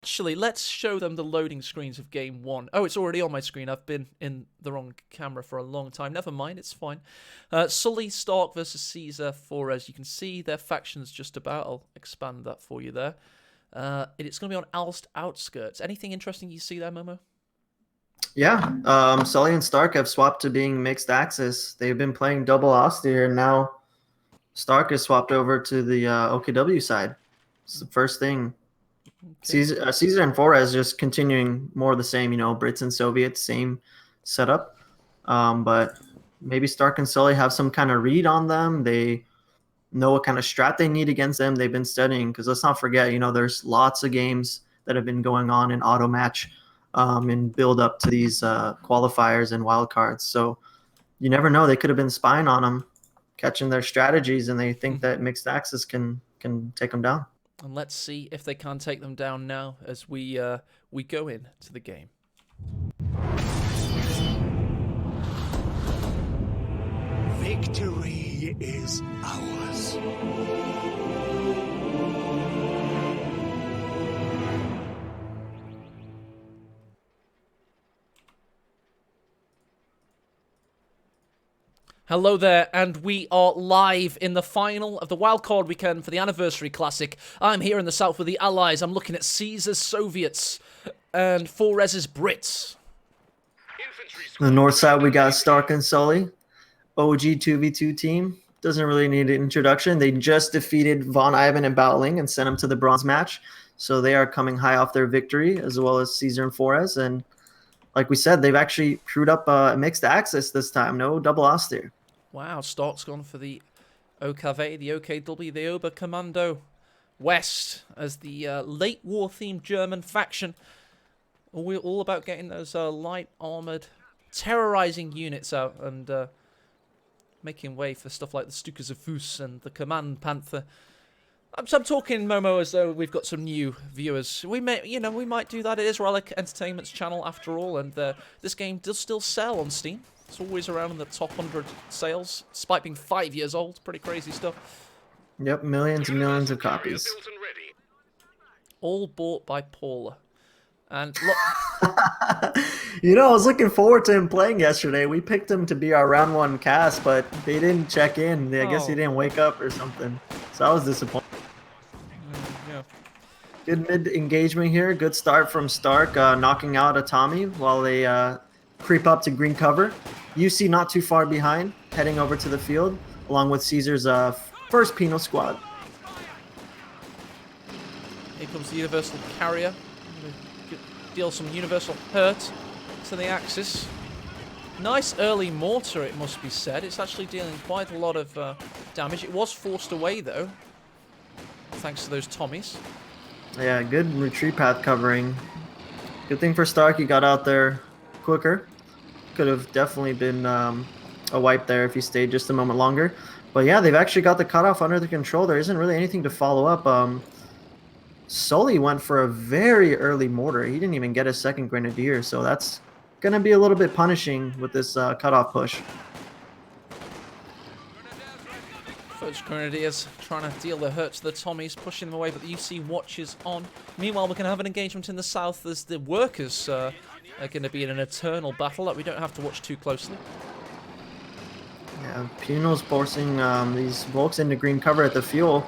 Actually, let's show them the loading screens of game 1. Oh, it's already on my screen. I've been in the wrong camera for a long time. Never mind, it's fine. Sully, Stark versus Caesar, Forez. You can see their factions just about. I'll expand that for you there. It's going to be on Alst Outskirts. Anything interesting you see there, Momo? Yeah, Sully and Stark have swapped to being mixed axis. They've been playing double Austere, and now Stark is swapped over to the OKW side. It's the first thing. Okay. Caesar and Forez just continuing more of the same, Brits and Soviets, same setup. But maybe Stark and Sully have some kind of read on them. They know what kind of strat they need against them. They've been studying, because let's not forget, there's lots of games that have been going on in auto match and build up to these qualifiers and wildcards. So you never know. They could have been spying on them, catching their strategies, and they think that mixed axis can take them down. And let's see if they can take them down now as we go into the game. Victory is ours. Hello there, and we are live in the final of the wildcard weekend for the Anniversary Classic. I'm here in the south with the Allies. I'm looking at Caesar's Soviets and Forez's Brits. On the north side, we got Stark and Sully. OG 2v2 team. Doesn't really need an introduction. They just defeated Von Ivan and Battling and sent them to the bronze match. So they are coming high off their victory, as well as Caesar and Forez. And like we said, they've actually crewed up a mixed axis this time. No double austere. Wow, Stark's gone for the OKW, the OKW, the Oberkommando West as the late war-themed German faction. We're all about getting those light armored, terrorizing units out and making way for stuff like the Stukas of Fus and the Command Panther. I'm talking, Momo, as though we've got some new viewers. We might do that. It is Relic Entertainment's channel after all, and this game does still sell on Steam. It's always around in the top 100 sales, despite being 5 years old. Pretty crazy stuff. Yep, millions and millions of copies. All bought by Paula. And look, I was looking forward to him playing yesterday. We picked him to be our round 1 cast, but they didn't check in. I guess he didn't wake up or something. So I was disappointed. Yeah. Good mid engagement here. Good start from Stark, knocking out a Tommy while they creep up to green cover. UC not too far behind, heading over to the field, along with Caesar's first penal squad. Here comes the Universal Carrier. Deal some universal hurt to the Axis. Nice early mortar, it must be said. It's actually dealing quite a lot of damage. It was forced away, though, thanks to those Tommies. Yeah, good retreat path covering. Good thing for Stark, he got out there quicker. Could have definitely been a wipe there if he stayed just a moment longer. But yeah, they've actually got the cutoff under the control. There isn't really anything to follow up. Sully went for a very early mortar. He didn't even get a second grenadier, so that's going to be a little bit punishing with this cutoff push. First Grenadiers trying to deal the hurt to the Tommies, pushing them away, but the UC watches on. Meanwhile, we're going to have an engagement in the south as the workers are going to be in an eternal battle that we don't have to watch too closely. Yeah, Puno's forcing these Volks into green cover at the fuel.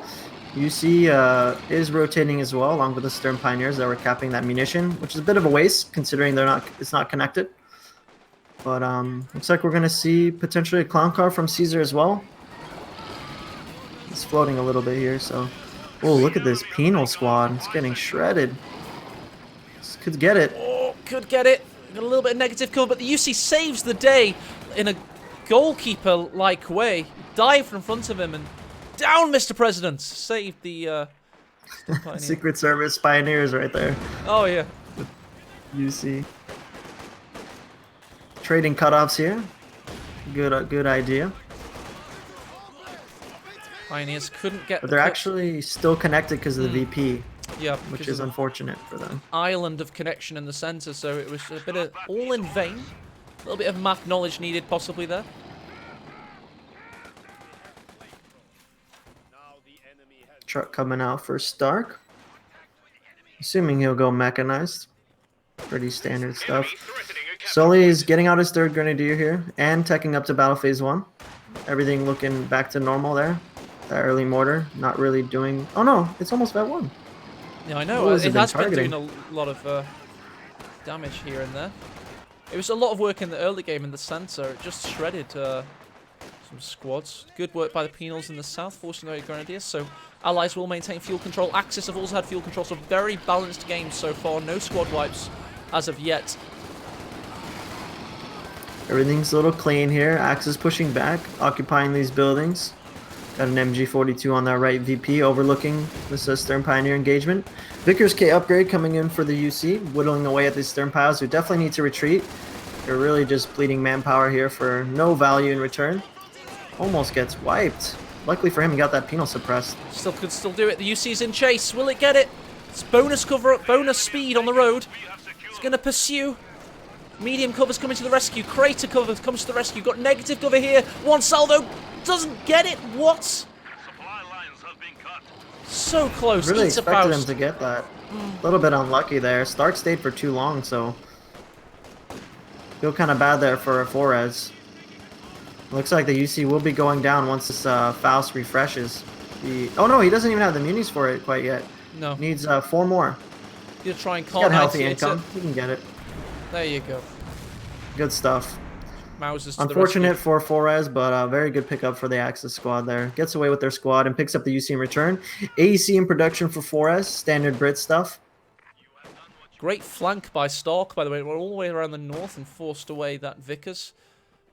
UC is rotating as well, along with the Stern Pioneers that were capping that munition, which is a bit of a waste considering it's not connected. But looks like we're going to see potentially a clown car from Caesar as well. It's floating a little bit here, so... Oh, look at this penal squad. It's getting shredded. This could get it. Oh, could get it. Got a little bit of negative cover, but the UC saves the day in a goalkeeper-like way. Dived in front of him and down, Mr. President. Saved the Secret Service pioneers right there. Oh, yeah. UC. Trading cutoffs here. Good idea. Pioneers couldn't get. But they're actually still connected because of the VP. Yeah, which is unfortunate for them. Island of connection in the center, so it was a bit of all in vain. A little bit of map knowledge needed, possibly there. Truck coming out for Stark. Assuming he'll go mechanized. Pretty standard stuff. Sully is getting out his third grenadier here and teching up to battle phase 1. Everything looking back to normal there. That early mortar not really doing. Oh no, it's almost vet 1. Yeah, I know. It has been doing a lot of damage here and there. It was a lot of work in the early game in the center. It just shredded some squads. Good work by the penals in the south, forcing away grenadiers. So allies will maintain fuel control. Axis have also had fuel control. So very balanced game so far. No squad wipes as of yet. Everything's a little clean here. Axis pushing back, occupying these buildings. Got an MG42 on that right VP overlooking this Stern Pioneer engagement. Vickers K upgrade coming in for the UC, whittling away at these Stern Piles who definitely need to retreat. They're really just bleeding manpower here for no value in return. Almost gets wiped. Luckily for him, he got that penal suppressed. Still could still do it. The UC's in chase. Will it get it? It's bonus cover, bonus speed on the road. It's going to pursue. Medium cover's coming to the rescue. Crater cover comes to the rescue. Got negative cover here. One salvo doesn't get it. What? So close. Really Eats a expected him Faust. to get that. A little bit unlucky there. Stark stayed for too long, so feel kind of bad there for Forez. Looks like the UC will be going down once this Faust refreshes. Oh no, he doesn't even have the munis for it quite yet. No. Needs 4 more. You're trying He's got healthy income. He can get it. There you go. Good stuff. Mausers to Unfortunate the for Forez, but very good pickup for the Axis squad there. Gets away with their squad and picks up the UC in return. AEC in production for Forez. Standard Brit stuff. Great flank by Stark, by the way. We're all the way around the north and forced away that Vickers.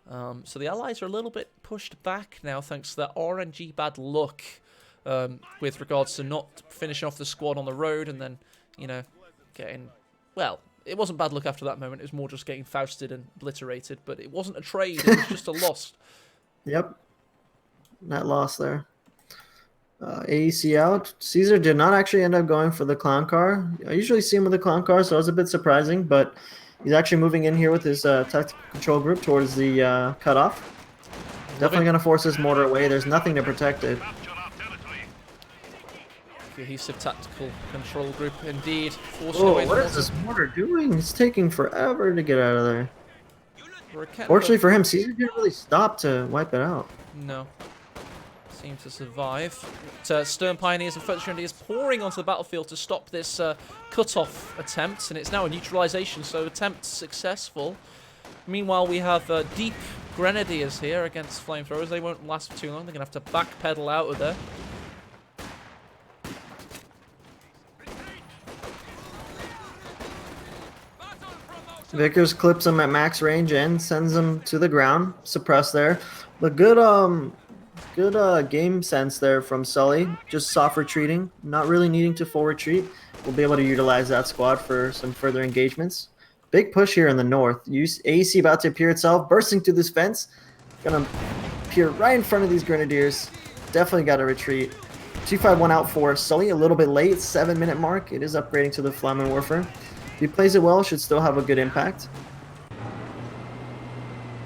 So the allies are a little bit pushed back now thanks to that RNG bad luck with regards to not finishing off the squad on the road and then, you know, getting... Well, it wasn't bad luck after that moment. It was more just getting Fausted and obliterated. But it wasn't a trade. It was just a loss. Yep. Net loss there. AEC out. Caesar did not actually end up going for the clown car. I usually see him with the clown car, so it was a bit surprising. But he's actually moving in here with his tactical control group towards the cutoff. Definitely going to force this mortar away. There's nothing to protect it. Cohesive tactical control group, indeed. Oh, what is this mortar doing? It's taking forever to get out of there. Fortunately for him, Caesar didn't really stop to wipe it out. No. Seemed to survive. Stern Pioneers and French Grenadiers pouring onto the battlefield to stop this cut-off attempt, and it's now a neutralization, so attempt successful. Meanwhile, we have deep Grenadiers here against Flamethrowers. They won't last for too long. They're going to have to backpedal out of there. Vickers clips him at max range and sends him to the ground. Suppressed there. But good game sense there from Sully. Just soft retreating. Not really needing to full retreat. We'll be able to utilize that squad for some further engagements. Big push here in the north. AEC about to appear itself. Bursting through this fence. Gonna appear right in front of these Grenadiers. Definitely got to retreat. 251 out for Sully. A little bit late. 7-minute mark. It is upgrading to the Flammenwerfer. If he plays it well, should still have a good impact.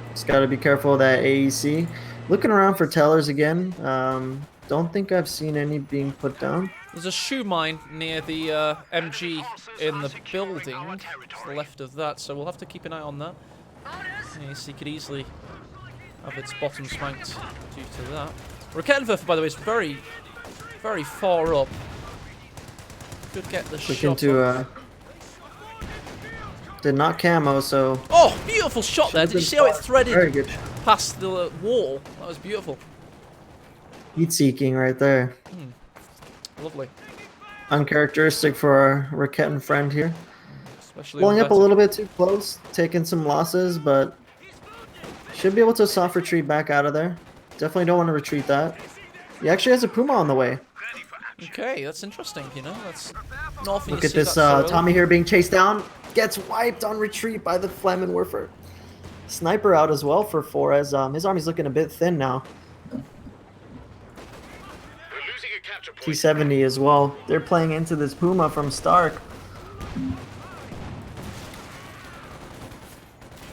Just got to be careful of that AEC. Looking around for tellers again. Don't think I've seen any being put down. There's a shoe mine near the MG in the building to the left of that, so we'll have to keep an eye on that. AEC could easily have its bottom spanked due to that. Rakettenwerfer, by the way, is very, very far up. Could get the shot on. Did not camo, so... Oh, beautiful shot there. Did you see how it threaded past the wall? That was beautiful. Heat seeking right there. Lovely. Uncharacteristic for our Raketten friend here. Especially Pulling up a little bit too close, taking some losses, but should be able to soft retreat back out of there. Definitely don't want to retreat that. He actually has a Puma on the way. Okay, that's interesting, you know. That's not often. Look at this Tommy here being chased down. Gets wiped on retreat by the Flammenwerfer. Sniper out as well for Forez. His army's looking a bit thin now. T70 as well. They're playing into this Puma from Stark.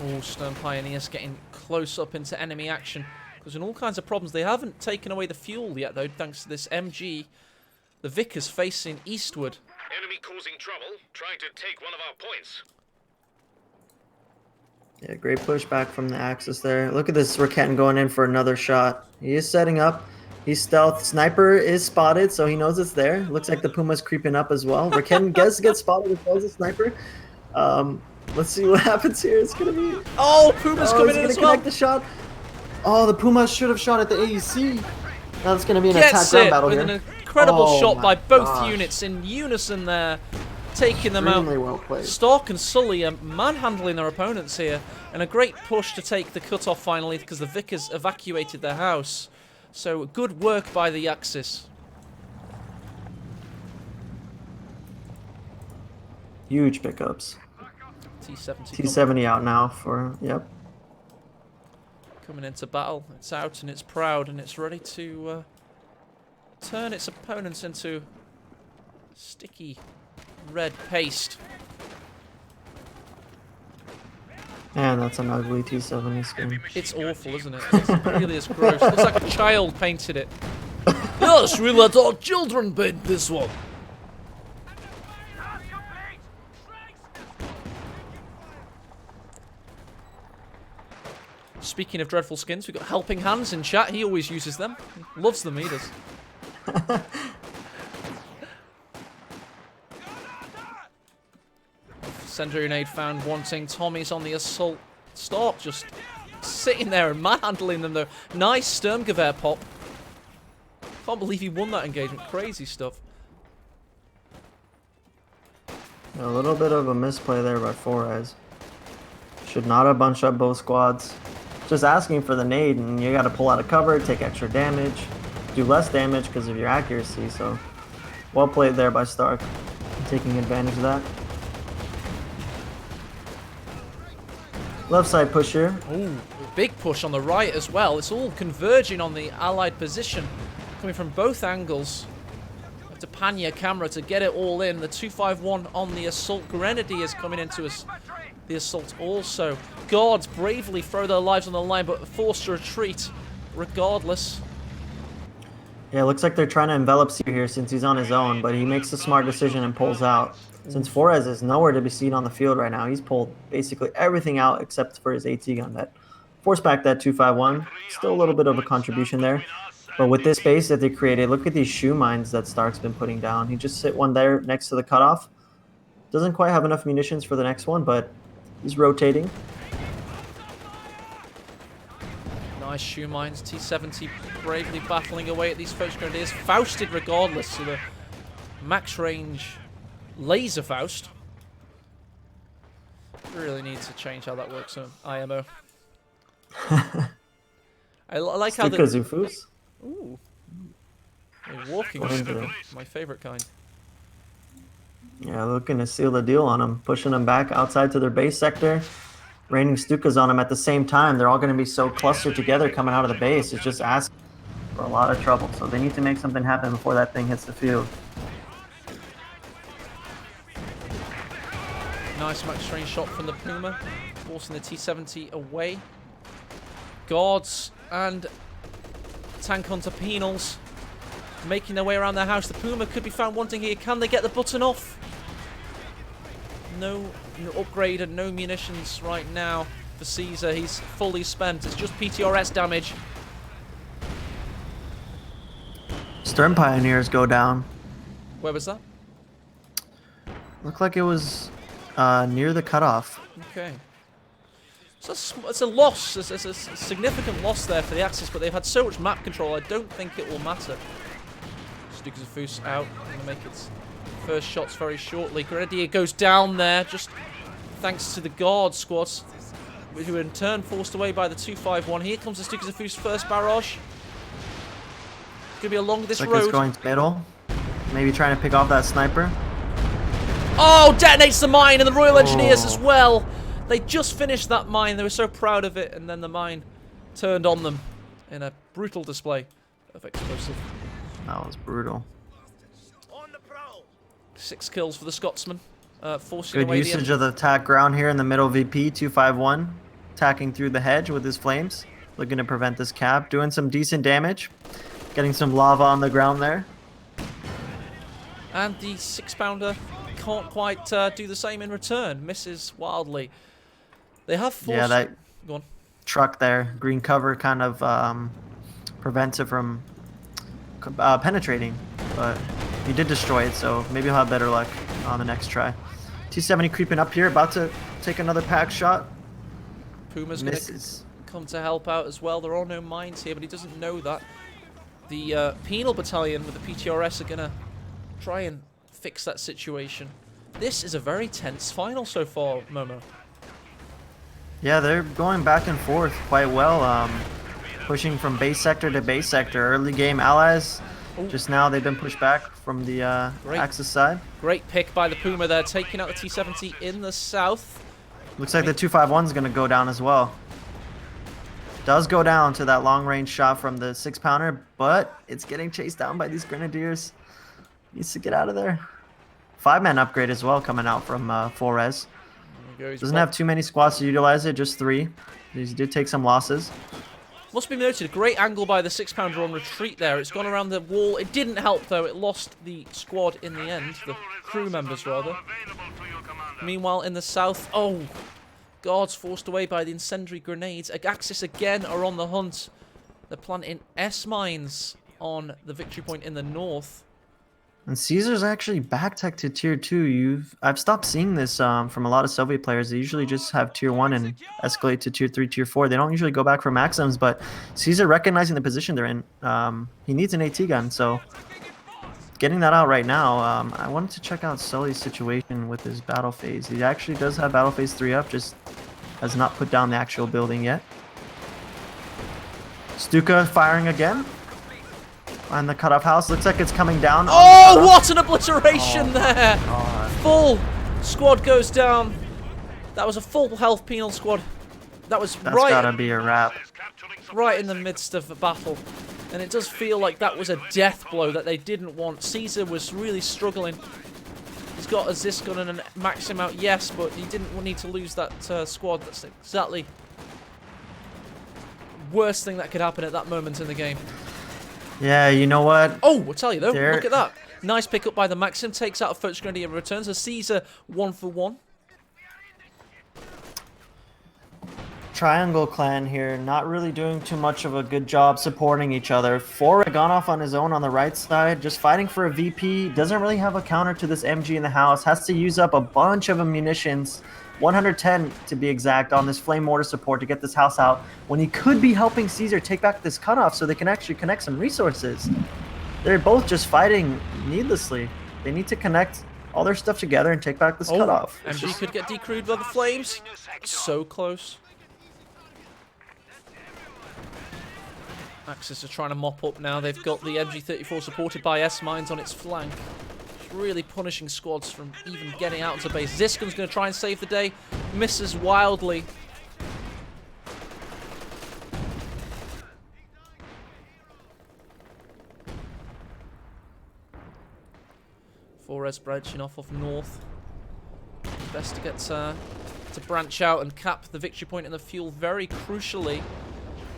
Oh, Stern Pioneers getting close up into enemy action. Causing all kinds of problems. They haven't taken away the fuel yet, though, thanks to this MG. The Vickers facing eastward. Enemy causing trouble, trying to take one of our points. Yeah, great pushback from the Axis there. Look at this Raketin going in for another shot. He is setting up. He's stealth. Sniper is spotted, so he knows it's there. Looks like the Puma's creeping up as well. Raketin gets spotted as well as a sniper. Let's see what happens here. It's gonna be. Oh, Puma's coming in gonna as well. connect the shot. Oh, the Puma should have shot at the AEC. Now it's gonna be an Gets attack ground it battle with here. an incredible Oh shot my by both gosh. units in unison there, taking them out. Extremely well played. Stark and Sully are manhandling their opponents here, and a great push to take the cutoff finally because the Vickers evacuated their house. So good work by the Axis. Huge pickups. T70 T70 out now for coming into battle. It's out and it's proud and it's ready to turn its opponents into sticky red paste. And that's an ugly T70 skin. It's awful, isn't it? It really is gross. Looks like a child painted it. Yes, we let our children paint this one. Speaking of dreadful skins, we've got Helping Hands in chat. He always uses them. Loves them, he does. Sender grenade found wanting. Tommy's on the assault. Stark just sitting there and manhandling them though. Nice Sturmgewehr pop. Can't believe he won that engagement. Crazy stuff. A little bit of a misplay there by Forez. Should not have bunched up both squads. Just asking for the nade, and you got to pull out of cover, take extra damage, do less damage because of your accuracy. So, well played there by Stark, taking advantage of that. Left side push here. Ooh, big push on the right as well. It's all converging on the allied position, coming from both angles. Have to pan your camera to get it all in. The 251 on the assault. Grenadiers coming into us. The assault also. Guards bravely throw their lives on the line, but forced to retreat regardless. Yeah, it looks like they're trying to envelop Seer here since he's on his own, but he makes the smart decision and pulls out. Since Forez is nowhere to be seen on the field right now, he's pulled basically everything out except for his AT gun that forced back that 251. Still a little bit of a contribution there. But with this base that they created, look at these shoe mines that Stark's been putting down. He just hit one there next to the cutoff. Doesn't quite have enough munitions for the next one, but he's rotating. Nice shoe mines. T70 bravely battling away at these French Grenadiers. Fausted regardless to the max range laser Faust. Really need to change how that works on IMO. I like how the... Zufus. Ooh. A walking my favorite kind. Yeah, looking to seal the deal on them, pushing them back outside to their base sector, raining Stukas on them at the same time. They're all going to be so clustered together coming out of the base. It's just asking for a lot of trouble. So they need to make something happen before that thing hits the field. Nice max range shot from the Puma, forcing the T70 away. Guards and tank hunter penals making their way around their house. The Puma could be found wanting here. Can they get the button off? No upgrade and no munitions right now for Caesar. He's fully spent. It's just PTRS damage. Stern Pioneers go down. Where was that? Looked like it was near the cutoff. Okay. So it's a loss. It's a significant loss there for the Axis, but they've had so much map control, I don't think it will matter. Stukas of Foos out. Going to make its first shots very shortly. Grenadier goes down there, just thanks to the guard squads, who were in turn forced away by the 251. Here comes the Stukas of Foos' first barrage. Going to be along this Looks road. like it's going to middle. Maybe trying to pick off that sniper. Oh, detonates the mine and the Royal Engineers as well. They just finished that mine. They were so proud of it, and then the mine turned on them in a brutal display of explosive. That was brutal. 6 kills for the Scotsman. Forcing Good away usage of the attack ground here in the middle. VP 251 attacking through the hedge with his flames, looking to prevent this cap. Doing some decent damage, getting some lava on the ground there. And the 6-pounder can't quite do the same in return. Misses wildly. They have forced... Yeah, that Go on. truck there, green cover, kind of prevents it from penetrating. But he did destroy it, so maybe he'll have better luck on the next try. T70 creeping up here, about to take another pack shot. Puma's going to come to help out as well. There are no mines here, but he doesn't know that. The penal battalion with the PTRS are going to try and fix that situation. This is a very tense final so far, Momo. Yeah, they're going back and forth quite well, pushing from base sector to base sector. Early game allies, just now they've been pushed back from the Axis side. Great pick by the Puma there, taking out the T-70 in the south. Looks like the 251 is going to go down as well. Does go down to that long-range shot from the 6-pounder, but it's getting chased down by these grenadiers. Needs to get out of there. 5-man upgrade as well coming out from Flores. Doesn't have too many squads to utilize it, just 3. He did take some losses. Must be noted, a great angle by the 6-pounder on retreat there. It's gone around the wall. It didn't help, though. It lost the squad in the end, the crew members, rather. Meanwhile, in the south, oh, guards forced away by the incendiary grenades. Axis again are on the hunt. They're planting S-mines on the victory point in the north. And Caesar's actually back-tech to tier 2. I've stopped seeing this from a lot of Soviet players. They usually just have tier 1 and escalate to tier 3, tier 4. They don't usually go back for maxims, but Caesar, recognizing the position they're in, he needs an AT gun, so getting that out right now. I wanted to check out Sully's situation with his battle phase. He actually does have battle phase 3 up, just has not put down the actual building yet. Stuka firing again. On the cutoff house, looks like it's coming down. Oh, what an obliteration there! God. Full squad goes down. That was a full health penal squad. That's gotta be a wrap. Right in the midst of the battle. And it does feel like that was a death blow that they didn't want. Caesar was really struggling. He's got a Zis gun and a Maxim out, yes, but he didn't need to lose that squad. That's exactly worst thing that could happen at that moment in the game. Yeah, you know what? Oh, I'll tell you though, look at that. Nice pickup by the Maxim, takes out a Focus Grenadier and returns. So Caesar 1 for 1. Triangle clan here, not really doing too much of a good job supporting each other. Fora gone off on his own on the right side, just fighting for a VP. Doesn't really have a counter to this MG in the house. Has to use up a bunch of munitions. 110 to be exact on this flame mortar support to get this house out, when he could be helping Caesar take back this cutoff so they can actually connect some resources. They're both just fighting needlessly. They need to connect all their stuff together and take back this cutoff. MG could get decrewed by the flames. So close. Axis are trying to mop up now. They've got the MG34 supported by S-mines on its flank. Really punishing squads from even getting out into base. Ziskun's going to try and save the day. Misses wildly. Flores branching off north. Best to get to branch out and cap the victory point in the fuel very crucially.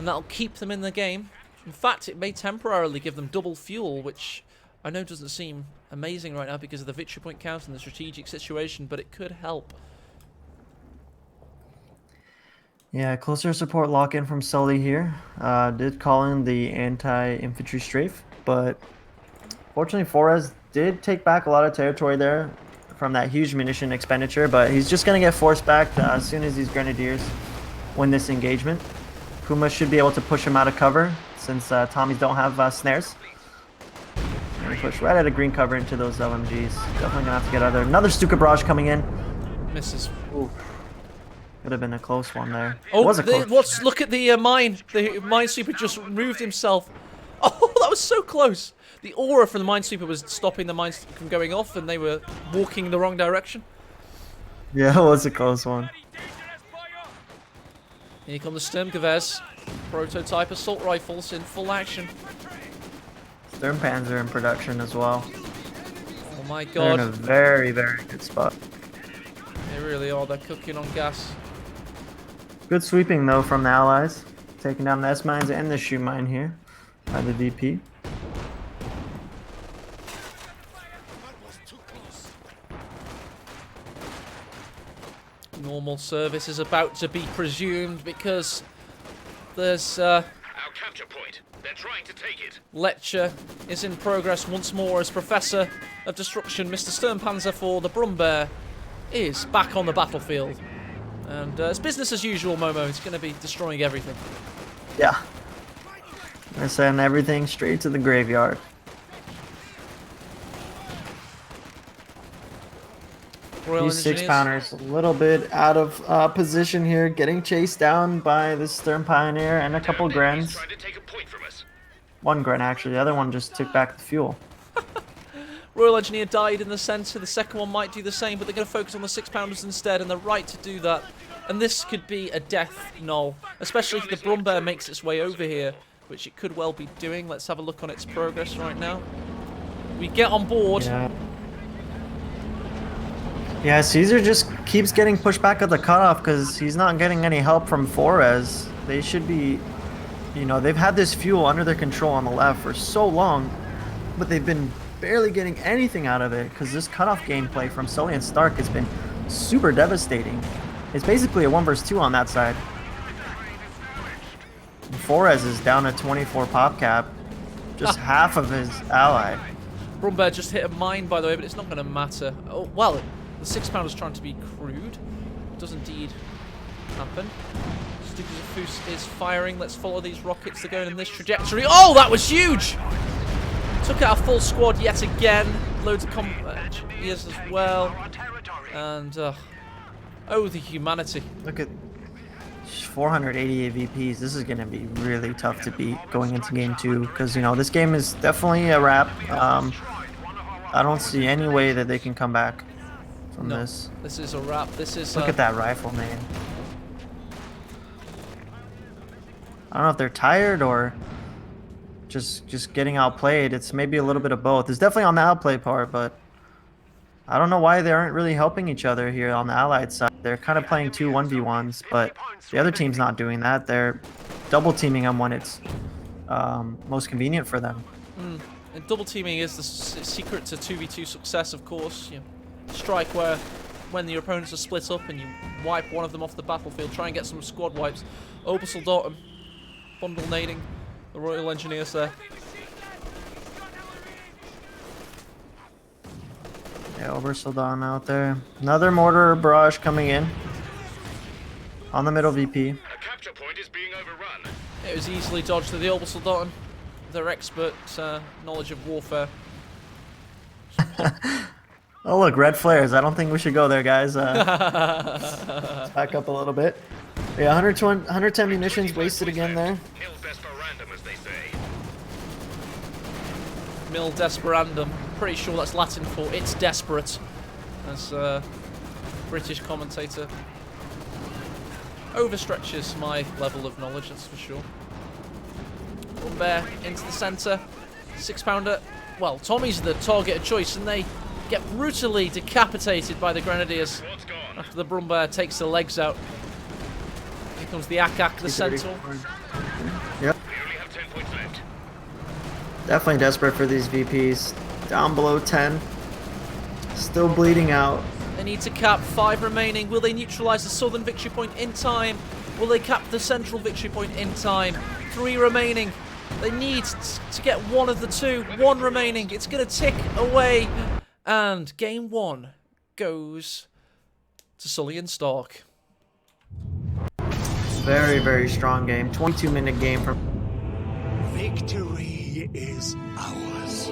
And that'll keep them in the game. In fact, it may temporarily give them double fuel, which I know doesn't seem amazing right now because of the victory point count and the strategic situation, but it could help. Yeah, closer support lock-in from Sully here. Did call in the anti-infantry strafe, but fortunately Flores did take back a lot of territory there from that huge munition expenditure, but he's just going to get forced back as soon as these grenadiers win this engagement. Puma should be able to push him out of cover since Tommies don't have snares. And push right out of green cover into those LMGs. Definitely going to have to get out of there. Another Stuka barrage coming in. Misses. Ooh. Could have been a close one there. Oh, look at the mine. The minesweeper just removed himself. Oh, that was so close. The aura from the minesweeper was stopping the mines from going off, and they were walking in the wrong direction. Yeah, it was a close one. Here come the Sturmgewehrs. Prototype assault rifles in full action. Sturmpanzer in production as well. Oh my They're in god. a very, very good spot. They really are. They're cooking on gas. Good sweeping though from the allies. Taking down the S-mines and the shoe mine here by the VP. Normal service is about to be presumed because there's Our capture point. They're trying to take it. lecture is in progress once more as Professor of Destruction, Mr. Sternpanzer for the Brumbear, is back on the battlefield. And it's business as usual, Momo. It's going to be destroying everything. Yeah. I send everything straight to the graveyard. Royal These Engineers. 6-pounders a little bit out of position here, getting chased down by the Stern Pioneer and a couple Grens. Trying to take a point from us. One Gren, actually. The other one just took back the fuel. Royal Engineer died in the centre. The second one might do the same, but they're going to focus on the 6-pounders instead, and they're right to do that. And this could be a death null, especially if the Brumbear makes its way over here, which it could well be doing. Let's have a look on its progress right now. We get on board. Yeah, Caesar just keeps getting pushed back at the cutoff because he's not getting any help from Flores. They should be, you know, they've had this fuel under their control on the left for so long, but they've been barely getting anything out of it because this cutoff gameplay from Sully and Stark has been super devastating. It's basically a 1 versus 2 on that side. And Flores is down to 24 pop cap, just half of his ally. Brumbear just hit a mine, by the way, but it's not going to matter. Oh, well, the 6-pounder's trying to be crude. It does indeed happen. Stukazafus is firing. Let's follow these rockets. They're going in this trajectory. Oh, that was huge! Took out a full squad yet again. Loads of engineers as well. And, oh, the humanity. Look at 488 VPs. This is going to be really tough to beat going into game 2 because, you know, this game is definitely a wrap. I don't see any way that they can come back from this. This is a wrap. This is. Look at that rifle, man. I don't know if they're tired or just getting outplayed. It's maybe a little bit of both. It's definitely on the outplay part, but I don't know why they aren't really helping each other here on the Allied side. They're kind of playing 2 1v1s, but the other team's not doing that. They're double teaming them when it's most convenient for them. And double teaming is the secret to 2v2 success, of course. You strike when your opponents are split up and you wipe one of them off the battlefield. Try and get some squad wipes. Obersoldaten bundle nading the Royal Engineers there. Yeah, Obersoldaten out there. Another mortar barrage coming in on the middle VP. A capture point is being overrun. It was easily dodged to the Obersoldaten. Their expert knowledge of warfare. Oh look, red flares. I don't think we should go there, guys. Let's back up a little bit. Yeah, 110 munitions wasted again there. Kill desperandum, as they say. Mil desperandum. Pretty sure that's Latin for it's desperate. As British commentator overstretches my level of knowledge, that's for sure. Brumbear into the centre. 6-pounder. Well, Tommy's the target of choice, and they get brutally decapitated by the Grenadiers Squad's gone. after the Brumbear takes the legs out. Here comes the Akak, the Centaur. Yep. We only have 10 points left. Definitely desperate for these VPs. Down below 10. Still bleeding out. They need to cap 5 remaining. Will they neutralise the southern victory point in time? Will they cap the central victory point in time? 3 remaining. They need to get one of the 2. 1 remaining. It's going to tick away. And game 1 goes to Sully and Stark. Very, very strong game. 22-minute game from. Victory is ours.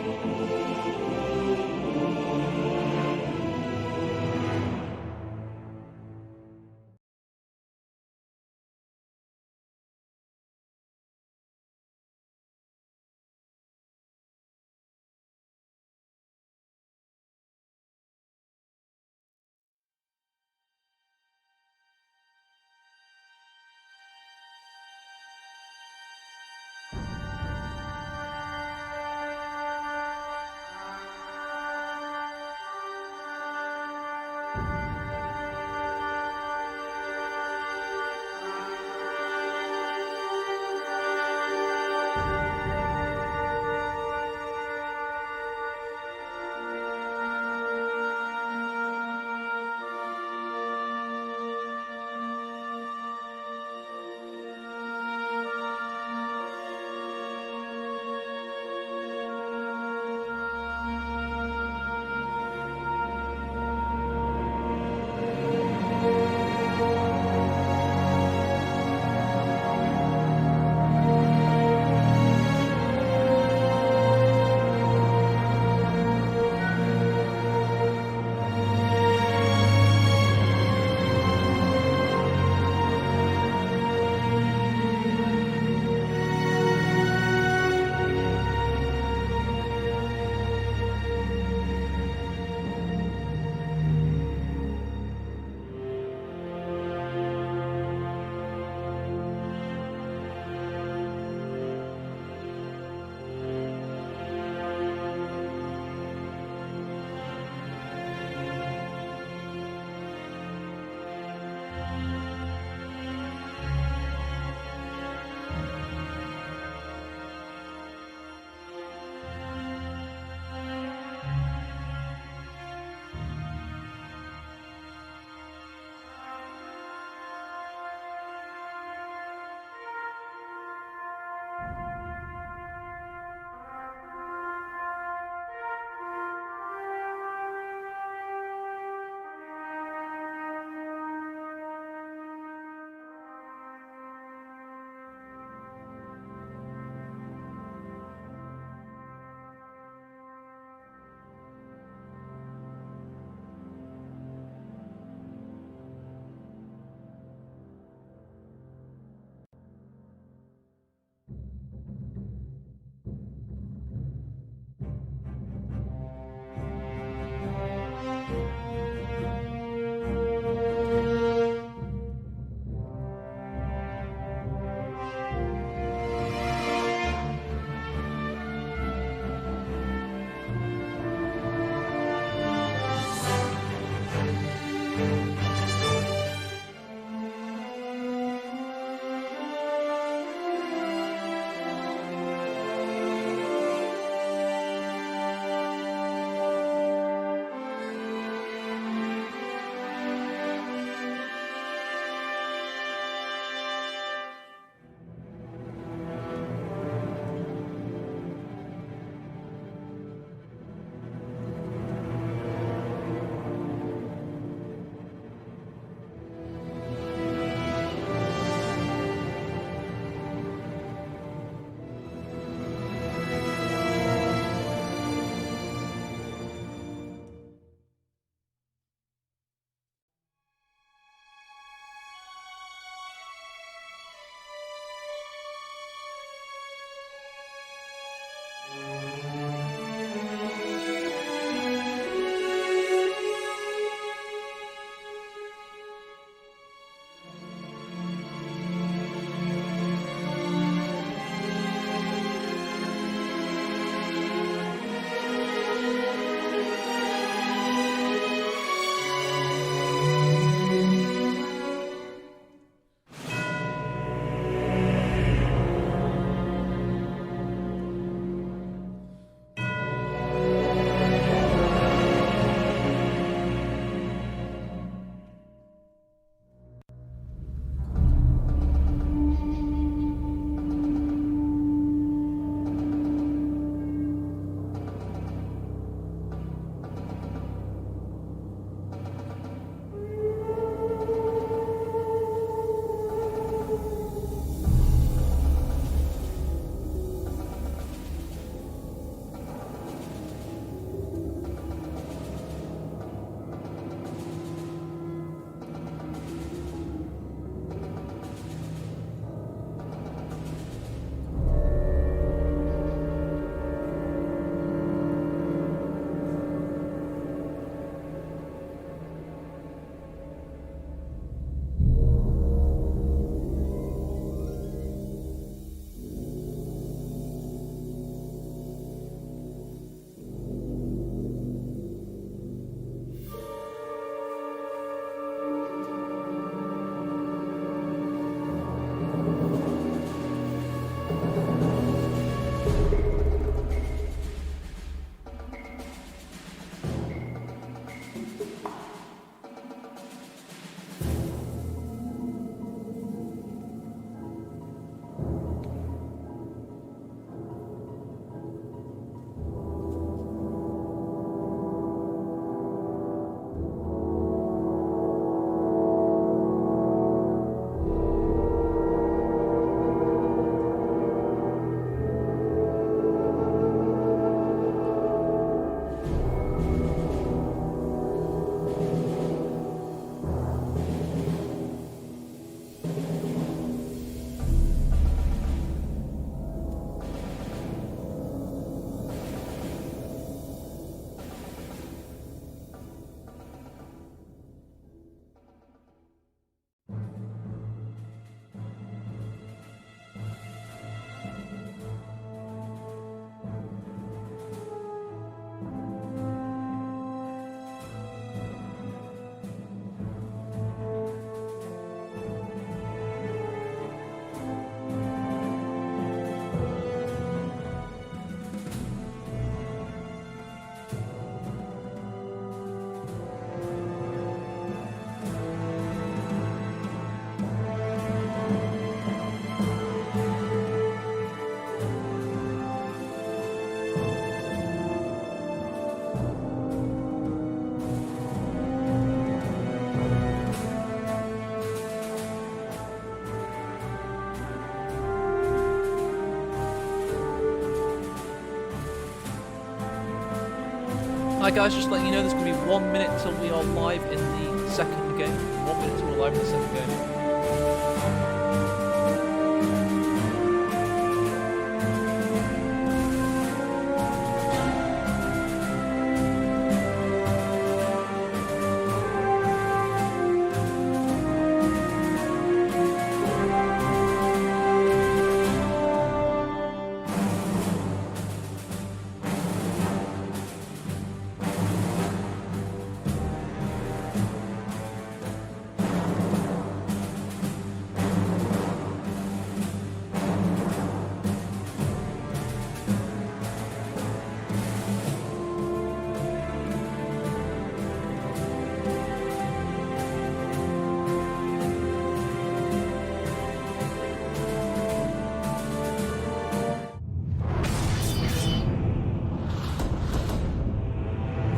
Hi guys, just letting you know there's going to be 1 minute until we are live in the second game. 1 minute until we're live in the second game.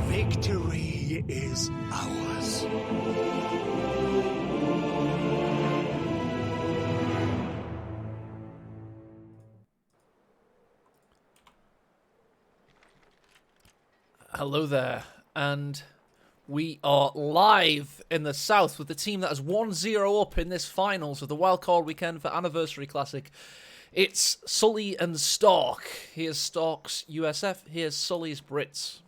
Victory is ours. Hello there, and we are live in the south with the team that has 1-0 up in this finals of the Wildcard weekend for Anniversary Classic. It's Sully and Stark. Here's Stark's USF, here's Sully's Brits.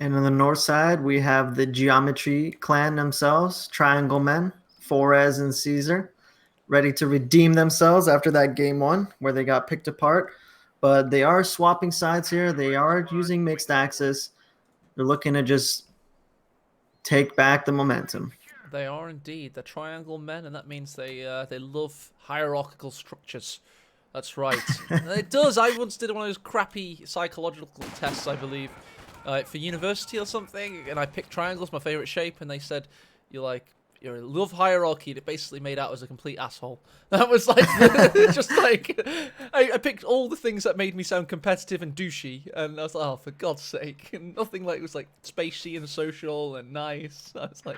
And on the north side, we have the Geometry clan themselves, Triangle Men, Forez and Caesar, ready to redeem themselves after that game one where they got picked apart. But they are swapping sides here. They are using mixed axis. They're looking to just take back the momentum. They are indeed. They're Triangle Men, and that means they love hierarchical structures. That's right. It does. I once did one of those crappy psychological tests, I believe, for university or something, and I picked triangles, my favorite shape, and they said you love hierarchy, and it basically made out as a complete asshole. That was like just like I picked all the things that made me sound competitive and douchey, and I was like, oh, for God's sake, and nothing like it was like spacey and social and nice. I was like,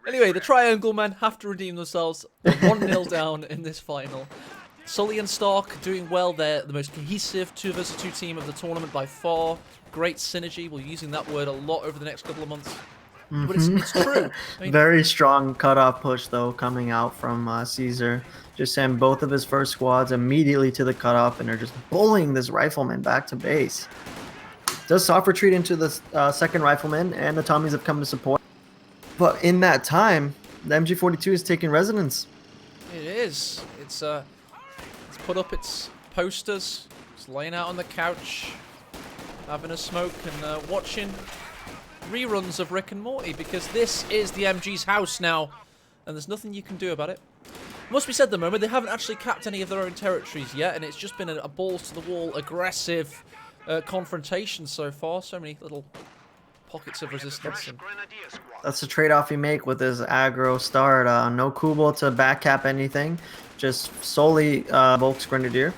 anyway, the Triangle Men have to redeem themselves. They're 1-0 down in this final. Sully and Stark doing well. They're the most cohesive 2 vs 2 team of the tournament by far. Great synergy. We're using that word a lot over the next couple of months. But it's true. I mean, Very strong cutoff push, though, coming out from Caesar. Just send both of his first squads immediately to the cutoff, and they're just bullying this rifleman back to base. Does soft retreat into the second rifleman, and the Tommies have come to support. But in that time, the MG42 is taking residence. it is. It's put up its posters. It's laying out on the couch, having a smoke and watching reruns of Rick and Morty, because this is the MG's house now, and there's nothing you can do about it. Must be said, the moment they haven't actually capped any of their own territories yet, and it's just been a balls to the wall, aggressive confrontation so far. So many little pockets of resistance. And That's the trade-off you make with his aggro start. No Kubel to back cap anything, just solely Volk's Grenadier.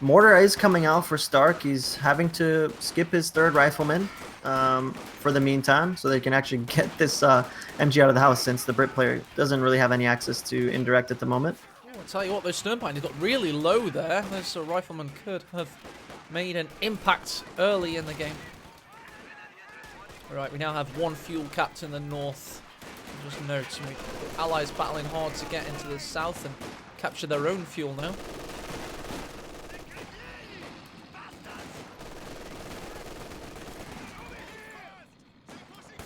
Mortar is coming out for Stark. He's having to skip his third rifleman for the meantime, so they can actually get this MG out of the house, since the Brit player doesn't really have any access to indirect at the moment. I'll tell you what, those Sternpines got really low there. Those riflemen could have made an impact early in the game. Alright, we now have 1 fuel capped in the north. Just note, the allies battling hard to get into the south and capture their own fuel now.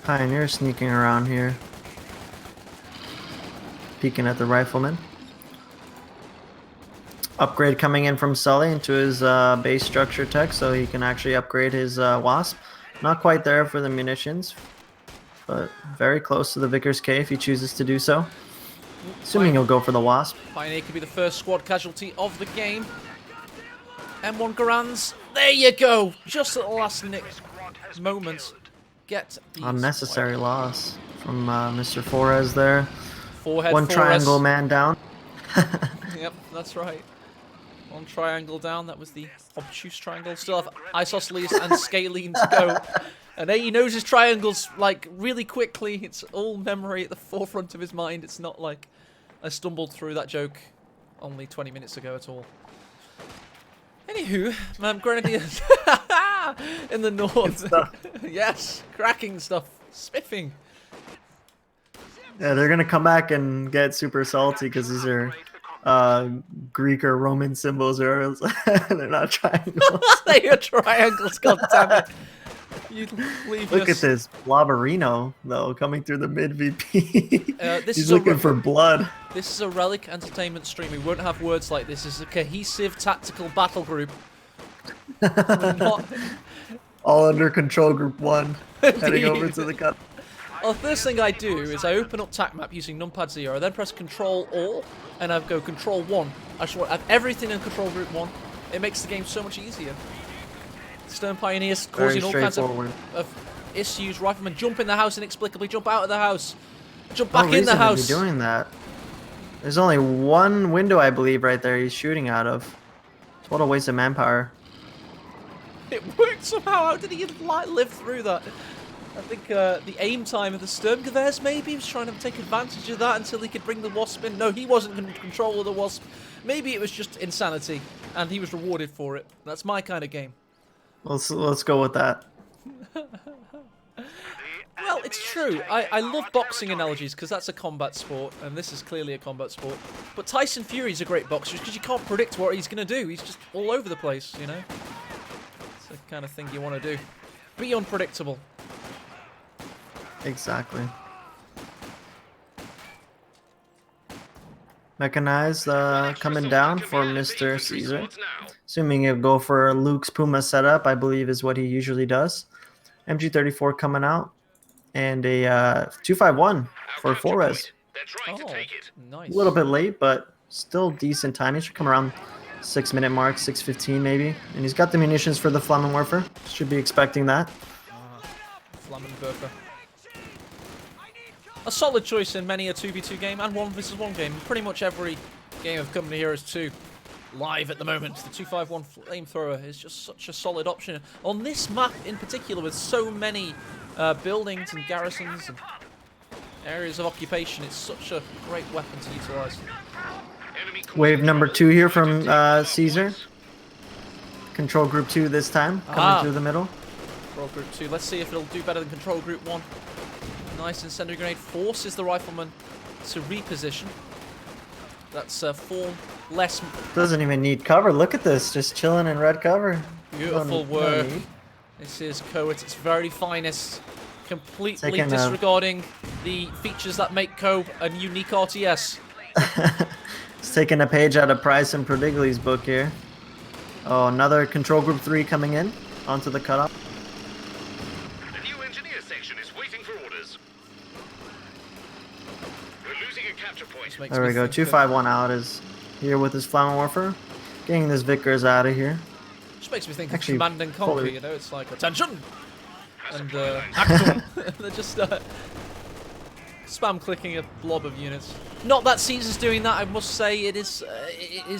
Pioneer sneaking around here, peeking at the rifleman. Upgrade coming in from Sully into his base structure tech, so he can actually upgrade his Wasp. Not quite there for the munitions, but very close to the Vickers K if he chooses to do so. Assuming he'll go for the Wasp. Pioneer could be the first squad casualty of the game. M1 Garands, there you go! Just at the last moment. Get these Unnecessary loss from Mr. Forez there. Forehead One Forez. triangle man down. Yep, that's right. 1 triangle down. That was the obtuse triangle. Still have Isosceles and Scalene to go. And he knows his triangles like really quickly. It's all memory at the forefront of his mind. It's not like I stumbled through that joke only 20 minutes ago at all. Anywho, Grenadiers. In the north. stuff. Yes, cracking stuff. Spiffing. Yeah, they're gonna come back and get super salty because these are Greek or Roman symbols, or they're not triangles. They are triangles, goddammit. You leave Look your at this Blobberino though coming through the mid VP. This He's is a looking for blood. This is a Relic Entertainment stream. We won't have words like this. It's a cohesive tactical battle group. We're not... All under control group 1. Heading over Indeed. to the cut. Well, the first thing I do is I open up TAC map using numpad 0. I then press Control All, and I go Control 1. I just want to have everything in Control Group 1. It makes the game so much easier. Stern Pioneers causing all kinds of issues. Riflemen jump in the house inexplicably, jump out of the house, jump back in the house. To be doing that. There's only one window, I believe, right there he's shooting out of. What a waste of manpower. It worked somehow. How did he live through that? I think the aim time of the Sturmgewehrs maybe was trying to take advantage of that until he could bring the Wasp in. No, he wasn't in control of the Wasp. Maybe it was just insanity, and he was rewarded for it. That's my kind of game. Let's go with that. Well, it's true. I love boxing analogies because that's a combat sport, and this is clearly a combat sport. But Tyson Fury's a great boxer because you can't predict what he's going to do. He's just all over the place, you know? It's the kind of thing you want to do. Be unpredictable. Exactly. Mechanized coming down for Mr. Caesar. Assuming he'll go for Luke's Puma setup, I believe is what he usually does. MG34 coming out. And a 251 for 4-res. Oh, nice. A little bit late, but still decent time. He should come around 6-minute mark, 6:15 maybe. And he's got the munitions for the Flammenwerfer. Should be expecting that. Flammenwerfer. A solid choice in many a 2v2 game and 1v1 game. Pretty much every game of Company Heroes 2 live at the moment. The 251 flamethrower is just such a solid option. On this map in particular, with so many buildings and garrisons and areas of occupation, it's such a great weapon to utilize. Wave number 2 here from Caesar. Control group 2 this time, coming through the middle. Control group 2. Let's see if it'll do better than control group 1. Nice incendiary grenade forces the rifleman to reposition. That's 4 less. Doesn't even need cover. Look at this, just chilling in red cover. Beautiful work. This is KO at its very finest. Completely disregarding the features that make KO a unique RTS. It's taking a page out of Price and Prodigli's book here. Oh, another control group 3 coming in onto the cutoff. The new engineer section is waiting for orders. We're losing a capture point. There we go. 251 out is here with his Flammenwerfer. Getting this Vickers out of here. Just makes me think Actually, of Command and Conquer, fully- you know, it's like attention! And Achtung! They're just spam clicking a blob of units. Not that Caesar's doing that, I must say. It is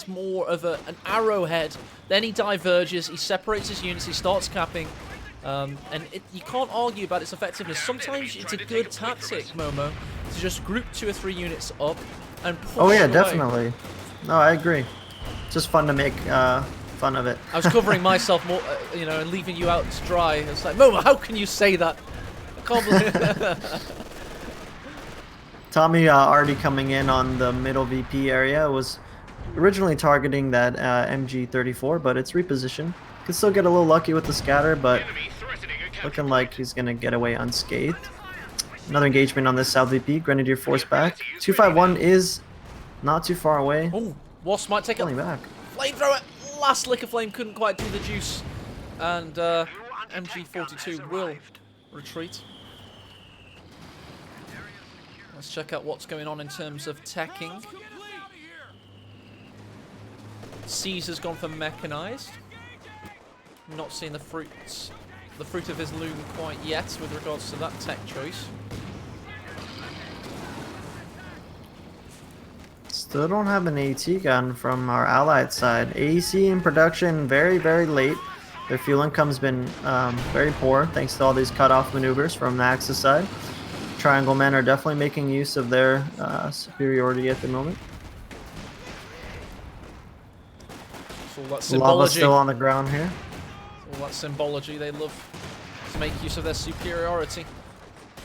more of an arrowhead. Then he diverges, he separates his units, he starts capping. And you can't argue about its effectiveness. Sometimes it's a good tactic, Momo, to just group 2 or 3 units up and push Oh yeah, away. definitely. No, I agree. It's just fun to make fun of it. I was covering myself more, you know, and leaving you out to dry. It's like, Momo, how can you say that? I can't believe Tommy already coming in on the middle VP area. Was originally targeting that MG34, but it's repositioned. Could still get a little lucky with the scatter, but Enemy threatening a capture looking like he's going to get away unscathed. Another engagement on this South VP. Grenadier force back. 251 is not too far away. Oh, Wasp might take a Pulling back. flamethrower. Last lick of flame couldn't quite do the juice. And MG42 will retreat. Let's check out what's going on in terms of teching. Caesar's gone for mechanized. Not seeing the fruit of his loom quite yet with regards to that tech choice. Still don't have an AT gun from our allied side. AEC in production very, very late. Their fuel income's been very poor thanks to all these cutoff maneuvers from the Axis side. Triangle men are definitely making use of their superiority at the moment. So that's Lava symbology. still on the ground here. All that symbology, they love to make use of their superiority.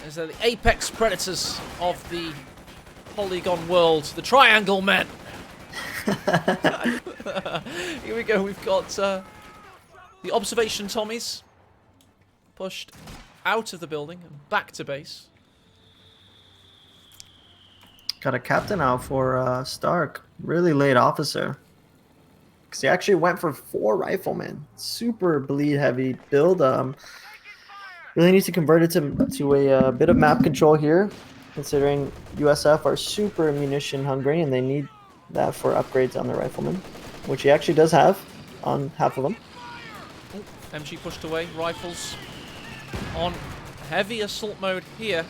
As they're the apex predators of the polygon world, the triangle men. Here we go, we've got the observation Tommies pushed out of the building and back to base. Got a captain out for Stark. Really late officer. Because he actually went for 4 riflemen. Super bleed heavy build. Really needs to convert it to a bit of map control here. Considering USF are super munition hungry and they need that for upgrades on their riflemen. Which he actually does have on half of them. Ooh, MG pushed away. Rifles on heavy assault mode here.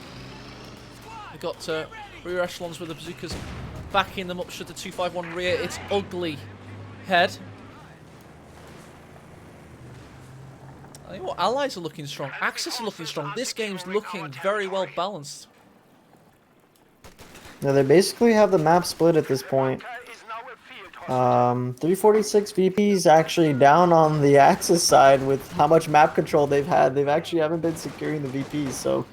We've got rear echelons with the bazookas backing them up should the 251 rear its ugly head. I think what allies are looking strong. Axis are looking strong. This game's looking very well balanced. Now they basically have the map split at this point. 346 VPs actually down on the Axis side with how much map control they've had. They've actually haven't been securing the VPs, so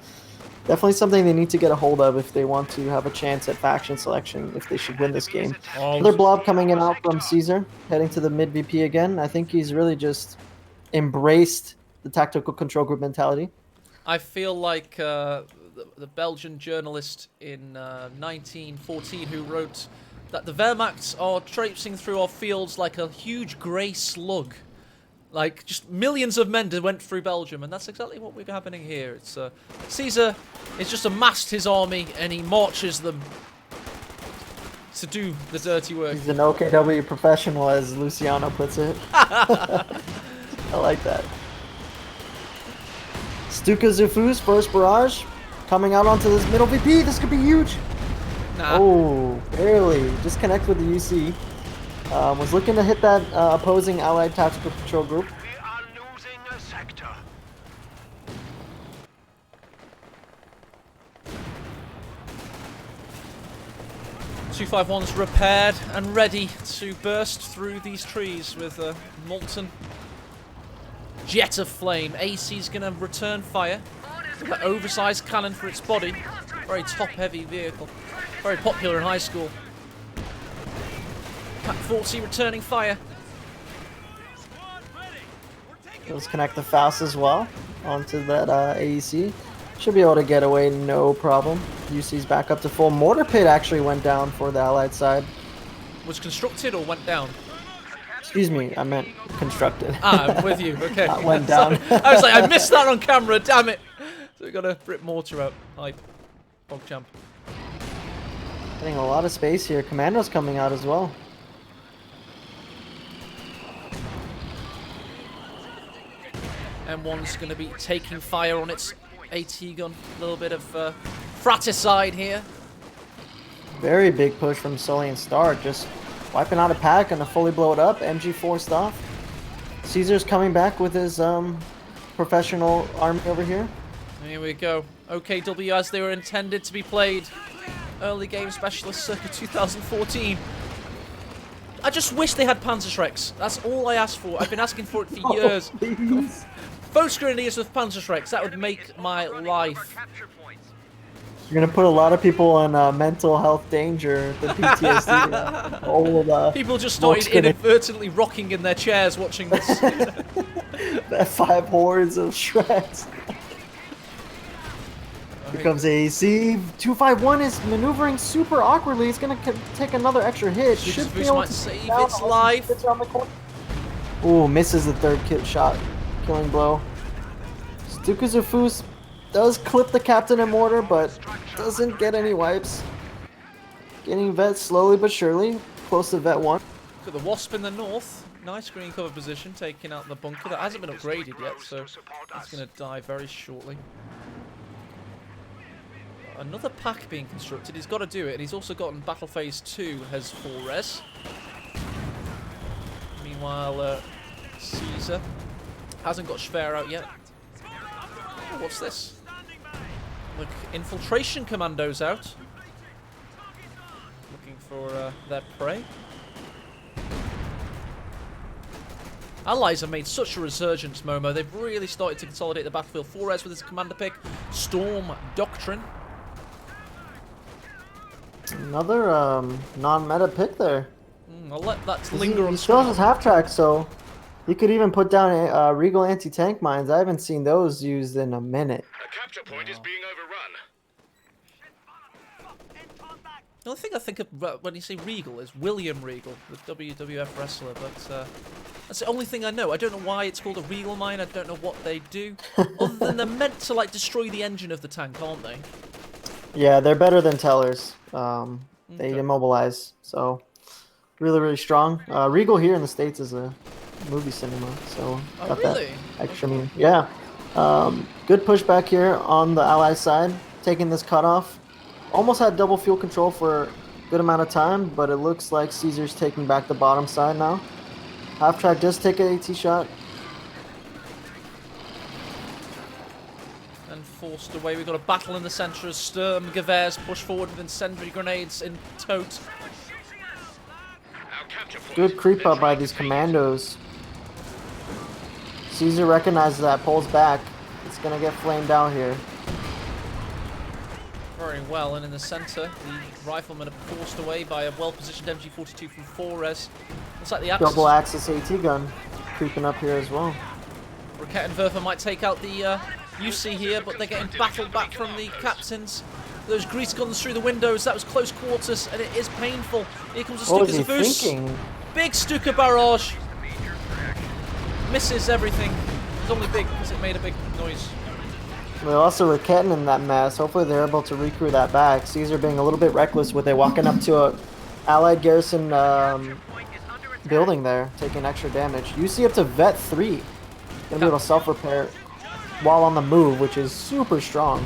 definitely something they need to get a hold of if they want to have a chance at faction selection, if they should win this game. Another blob coming in out from Caesar, heading to the mid VP again. I think he's really just embraced the tactical control group mentality. I feel like the Belgian journalist in 1914 who wrote that the Wehrmacht are traipsing through our fields like a huge grey slug. Like, just millions of men went through Belgium, and that's exactly what we're happening here. It's Caesar has just amassed his army, and he marches them to do the dirty work. He's an OKW professional, as Luciano puts it. I like that. Stuka Zufu's first barrage coming out onto this middle VP. This could be huge. Nah. Oh, barely. Just connect with the UC. Was looking to hit that opposing allied tactical control group. We are losing a sector. .251's repaired and ready to burst through these trees with a molten jet of flame. AC's going to return fire with an oversized cannon for its body. Very top-heavy vehicle. Very popular in high school. Pack 40 returning fire. Let's connect the Faust as well onto that AEC. Should be able to get away no problem. UC's back up to full. Mortar pit actually went down for the allied side. Was constructed or went down? Excuse me, I meant constructed. Ah, I'm with you. Okay. That went down. I was like, I missed that on camera. Damn it. So we got a Brit mortar out. Hype. PogChamp. Getting a lot of space here. Commando's coming out as well. M1's going to be taking fire on its AT gun. A little bit of fratricide here. Very big push from Sully and Stark. Just wiping out a pack and to fully blow it up. MG4 stuff. Caesar's coming back with his professional army over here. Here we go. OKW as they were intended to be played. Early game specialist circa 2014. I just wish they had Panzerschrecks. That's all I asked for. I've been asking for it for years. Please. Focus grenadiers with Panzerschrecks. That would make my life. You're going to put a lot of people in mental health danger. The PTSD. All of the People just started inadvertently rocking in their chairs watching this. that 5 hordes of shreds. Here comes AAC. 251 is maneuvering super awkwardly. It's going to take another extra hit. Should be able might to save down its life. Ooh, misses the third shot. Killing blow. Stuka Zufus does clip the captain and mortar, but doesn't get any wipes. Getting vet slowly but surely. Close to vet 1. Got the Wasp in the north. Nice green cover position, taking out the bunker. That hasn't been upgraded yet, so it's going to die very shortly. Another pack being constructed. He's got to do it, and he's also gotten Battle Phase 2 has 4 res. Meanwhile, Caesar hasn't got Schwer out yet. Oh, what's this? Look, infiltration commandos out. Looking for their prey. Allies have made such a resurgence, Momo. They've really started to consolidate the battlefield. Flores with his commander pick. Storm Doctrine. Another non-meta pick there. I'll let that linger on He still screen. has half track, so he could even put down Regal anti-tank mines. I haven't seen those used in a minute. A capture point is being overrun. The only thing I think of when you say Regal is William Regal, the WWF wrestler, but that's the only thing I know. I don't know why it's called a Regal mine. I don't know what they do. Other than they're meant to like destroy the engine of the tank, aren't they? Yeah, they're better than tellers. They Okay. immobilize, so really, really strong. Regal here in the States is a movie cinema, so Oh, got really? that extra mean. Yeah. Good pushback here on the Allied side, taking this cutoff. Almost had double fuel control for a good amount of time, but it looks like Caesar's taking back the bottom side now. Half track does take an AT shot. And forced away. We've got a battle in the centre as Sturm Gavers push forward with incendiary grenades in tote. Our capture point Good creep up by is these taken. commandos. Caesar recognizes that, pulls back. It's gonna get flamed out here. Very well, and in the centre, the riflemen are forced away by a well-positioned MG42 from Flores. Looks like the Axis. Double axis AT gun creeping up here as well. Raquette and Verfa might take out the UC here, but they're getting battled back from the captains. Those grease guns through the windows, that was close quarters, and it is painful. Here comes the What was Stuka he Zavus. thinking? Big Stuka barrage. Misses everything. It was only big because it made a big noise. They're also Raketin in that mess. Hopefully they're able to recrew that back. Caesar being a little bit reckless with it, walking up to a allied garrison building there, taking extra damage. You see up to Vet 3. Gonna be able to self-repair while on the move, which is super strong.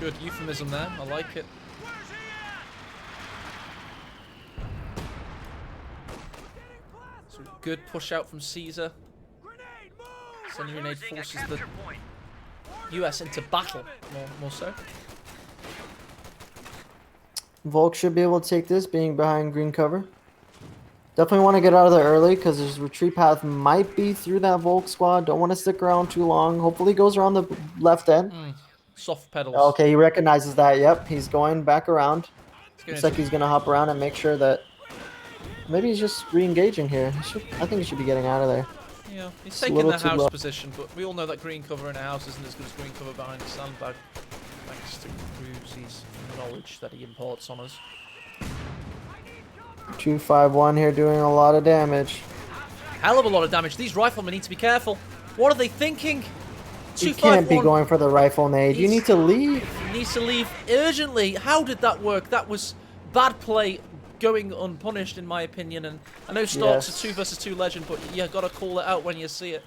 Good euphemism there. I like it. So good push out from Caesar. Incendiary grenade forces the US into battle, more so. Volk should be able to take this, being behind green cover. Definitely want to get out of there early because his retreat path might be through that Volk squad. Don't want to stick around too long. Hopefully he goes around the left end. Soft pedals. Okay, he recognizes that. Yep, he's going back around. Let's go Looks like into- he's going to hop around and make sure that maybe he's just re-engaging here. I think he should be getting out of there. Yeah, he's It's a taking little the too house low. position, but we all know that green cover in a house isn't as good as green cover behind a sandbag. Thanks to Cruzy's knowledge that he imports on us. 251 here doing a lot of damage. Hell of a lot of damage. These riflemen need to be careful. What are they thinking? You can't be 251 going for the rifle nade. You He's- need to leave. needs to leave urgently. How did that work? That was bad play going unpunished, in my opinion. And I know Stark's Yes. a 2 versus 2 legend, but you gotta call it out when you see it.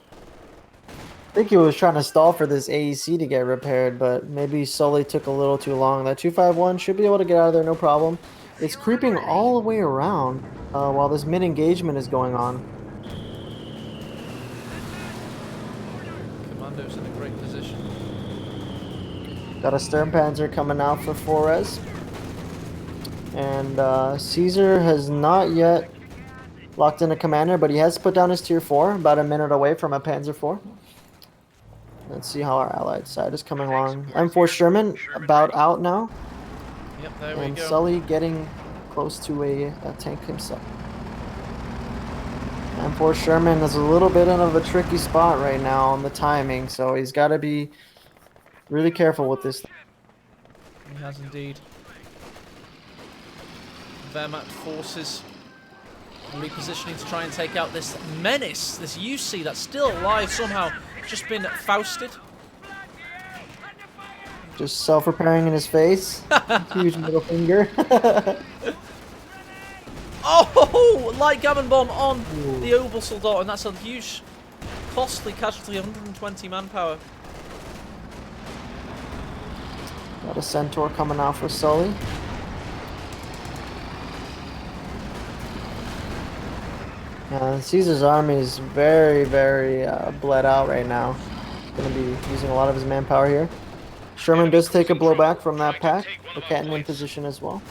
I think he was trying to stall for this AEC to get repaired, but maybe Sully took a little too long. That 251 should be able to get out of there, no problem. It's creeping all the way around while this mid-engagement is going on. Commando's in a great position. Got a Sturmpanzer coming out for Flores. And Caesar has not yet locked in a commander, but he has put down his tier 4, about a minute away from a Panzer 4. Let's see how our allied side is coming along. M4 Sherman about out now. Yep, there we And go. Sully getting close to a tank himself. M4 Sherman is a little bit of a tricky spot right now on the timing, so he's got to be really careful with this. He has indeed. Wehrmacht forces repositioning to try and take out this menace, this UC that's still alive somehow, just been fousted. Just self-repairing in his face. Huge middle finger. Oh, light gammon bomb on Ooh. the Oval Soldat, and that's a huge, costly casualty, 120 manpower. Got a Centaur coming out for Sully. Caesar's army is very, very bled out right now. Going to be using a lot of his manpower here. Sherman does take a blowback from that pack. The Canton in position as well.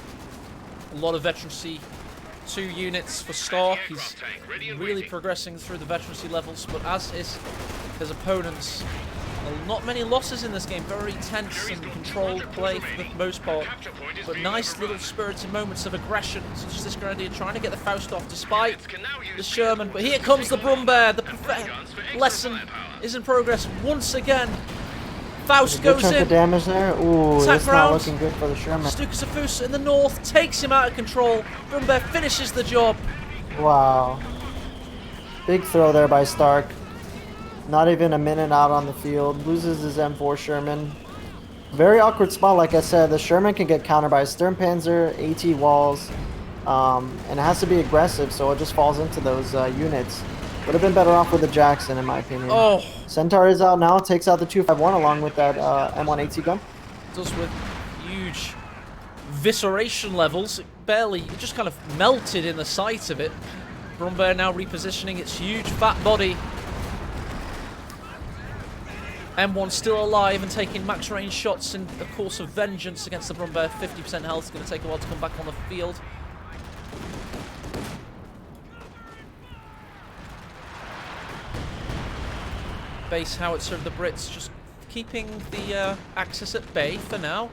A lot of veterancy 2 units for Stark. He's really progressing through the veterancy levels, but as is his opponents, not many losses in this game. Very tense and controlled play for the most part, but nice little spirited moments of aggression, such as this Grenadier trying to get the Faust off despite the Sherman. But here comes the Brumbear. The lesson is in progress once again. Faust goes chunk in. of damage there. Ooh, Attack that's not round. looking good for the Sherman. Stukasafus in the north takes him out of control. Brumbear finishes the job. Wow. Big throw there by Stark. Not even a minute out on the field. Loses his M4 Sherman. Very awkward spot, like I said. The Sherman can get countered by Sturmpanzer, AT walls, and it has to be aggressive, so it just falls into those units. Would have been better off with the Jackson, in my opinion. Oh, Centaur is out now, takes out the 251 along with that M1 AT gun. does with huge visceration levels. It just kind of melted in the sight of it. Brumbear now repositioning its huge fat body. M1 still alive and taking max range shots in the course of vengeance against the Brumbear. 50% health. It's going to take a while to come back on the field. Base howitzer of the Brits just keeping the Axis at bay for now.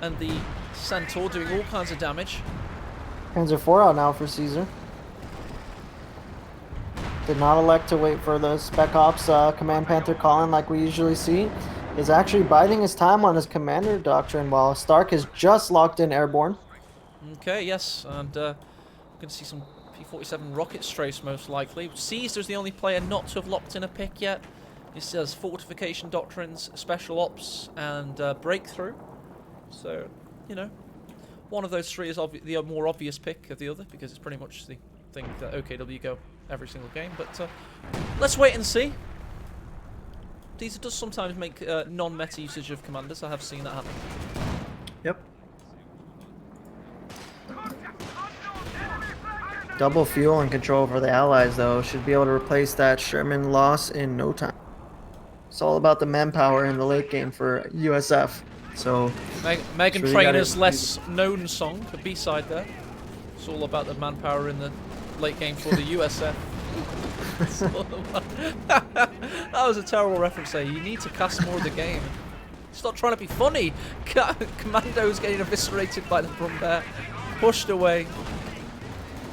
And the Centaur doing all kinds of damage. Panzer 4 out now for Caesar. Did not elect to wait for the Spec Ops Command Panther calling like we usually see. Is actually biding his time on his Commander Doctrine while Stark has just locked in Airborne. Okay, yes, and we're going to see some P-47 rocket strafe most likely. Caesar's the only player not to have locked in a pick yet. He says Fortification Doctrines, Special Ops, and Breakthrough. So, you know, one of those three is the more obvious pick of the other, because it's pretty much the thing that OKW go every single game. But let's wait and see. These does sometimes make non-meta usage of commanders. I have seen that happen. Yep. Double fuel and control for the Allies, though. Should be able to replace that Sherman loss in no time. It's all about the manpower in the late game for USF. So, Megan really Trainor's gotta- less known song, the B-side there. It's all about the manpower in the late game for the USF. It's all about that was a terrible reference there. You need to cast more of the game. Stop trying to be funny. Commando's getting eviscerated by the Brumbear. Pushed away.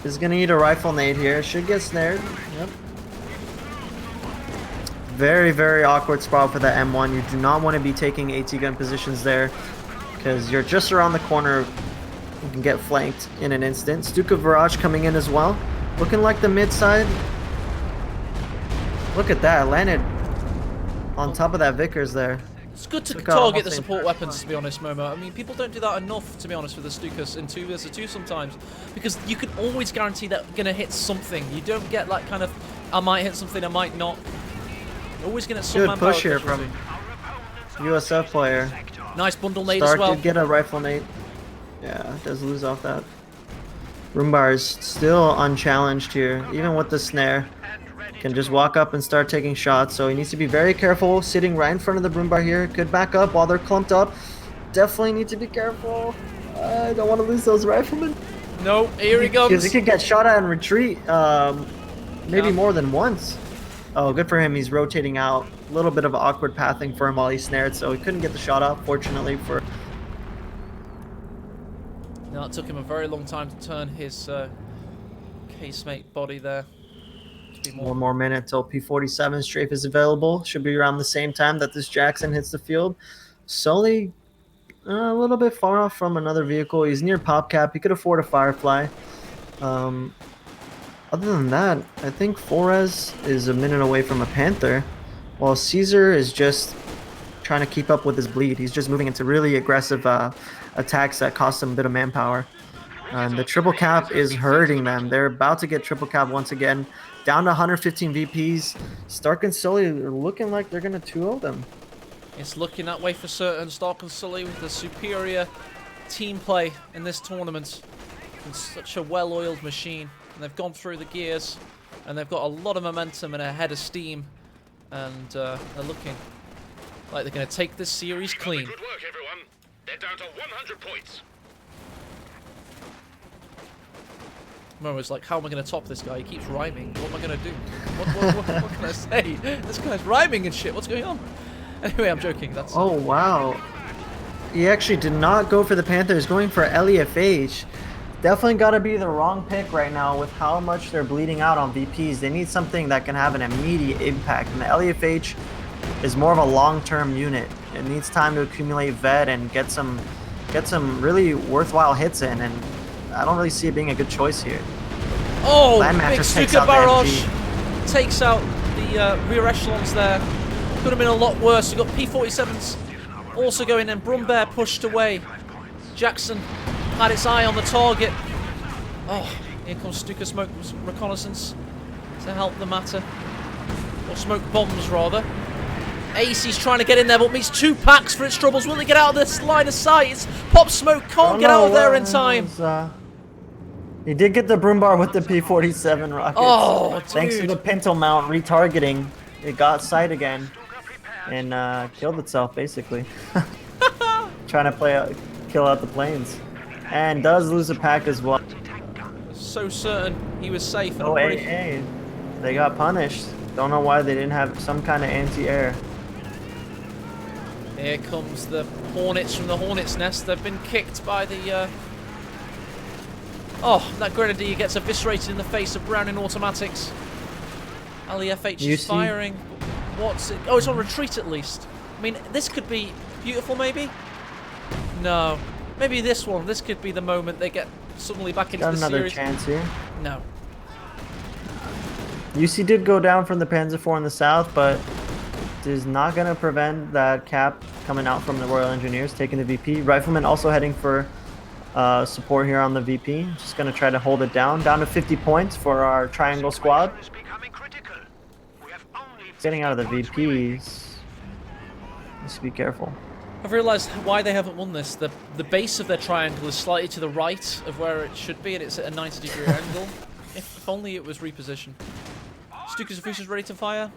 is going to need a rifle nade here. Should get snared. Yep. Very, very awkward spot for the M1. You do not want to be taking AT gun positions there because you're just around the corner. You can get flanked in an instant. Stuka Viraj coming in as well. Looking like the mid side. Look at that. Landed on top of that Vickers there. It's good to Took out target the almost support weapons, to be honest, Momo. I mean, people don't do that enough, to be honest, with the Stukas in 2 vs 2 sometimes. Because you can always guarantee that you're going to hit something. You don't get, like, kind of, I might hit something, I might not. You're always going to get some Good manpower push here from casualty. USF player. Nice bundle nade Stark as well. did get a rifle nade. Yeah, does lose off that. Roombar is still unchallenged here, even with the snare. Can just walk up and start taking shots, so he needs to be very careful. Sitting right in front of the Broombar here. Could back up while they're clumped up. Definitely need to be careful. I don't want to lose those riflemen. No, here he Because comes. he could get shot at and retreat maybe more than once. Oh, good for him. He's rotating out. A little bit of awkward pathing for him while he's snared, so he couldn't get the shot off, fortunately. Now, it took him a very long time to turn his casemate body there. To be One more minute till P-47 strafe is available. Should be around the same time that this Jackson hits the field. Sully, a little bit far off from another vehicle. He's near PopCap. He could afford a Firefly. Other than that, I think Flores is a minute away from a Panther, while Caesar is just trying to keep up with his bleed. He's just moving into really aggressive attacks that cost him a bit of manpower. And the triple cap is hurting them. They're about to get triple cap once again. Down to 115 VPs. Stark and Sully are looking like they're going to 2-0 them. It's looking that way for certain. Stark and Sully with the superior team play in this tournament. It's such a well-oiled machine. And they've gone through the gears. And they've got a lot of momentum and a head of steam. And they're looking like they're going to take this series clean. Good work, everyone. They're down to 100 points. Momo's like, how am I going to top this guy? He keeps rhyming. What am I going to do? What can I say? This guy's rhyming and shit. What's going on? Anyway, I'm joking. That's. Oh, wow. He actually did not go for the Panthers, going for LEFH. Definitely got to be the wrong pick right now with how much they're bleeding out on VPs. They need something that can have an immediate impact. And the LEFH is more of a long-term unit. It needs time to accumulate vet and get some really worthwhile hits in. And I don't really see it being a good choice here. Oh, big Mattress takes Stuka out the Barrage MG. takes out the rear echelons there. Could have been a lot worse. You've got P-47s also going in. Brumbear pushed away. Jackson had its eye on the target. Oh, here comes Stuka Smoke Reconnaissance to help the matter. Or Smoke Bombs, rather. AC's trying to get in there, but meets 2 packs for its troubles. Will it get out of this line of sight? It's Pop Smoke can't get out of there in time. He did get the broom bar with the P-47 rockets. Oh, Thanks to dude. the Pinto mount retargeting, it got sight again and killed itself, basically. Trying to kill out the planes. And does lose a pack as well. So certain he was safe. And Oh, hey, they got punished. Don't know why they didn't have some kind of anti-air. Here comes the Hornets from the Hornets' nest. They've been kicked by the... Oh, that Grenadier gets eviscerated in the face of Browning automatics. LEFH is firing. What's it? Oh, it's on retreat at least. I mean, this could be beautiful, maybe? No. Maybe this one. This could be the moment they get suddenly back into the Another series. chance here. No. UC did go down from the Panzer IV in the south, but is not going to prevent that cap coming out from the Royal Engineers, taking the VP. Rifleman also heading for support here on the VP. Just going to try to hold it down to 50 points for our triangle squad. Getting out of the VPs. Let's be careful. I've realised why they haven't won this. The base of their triangle is slightly to the right of where it should be, and it's at a 90-degree angle. If only it was repositioned. Stuka Zafus is ready to fire.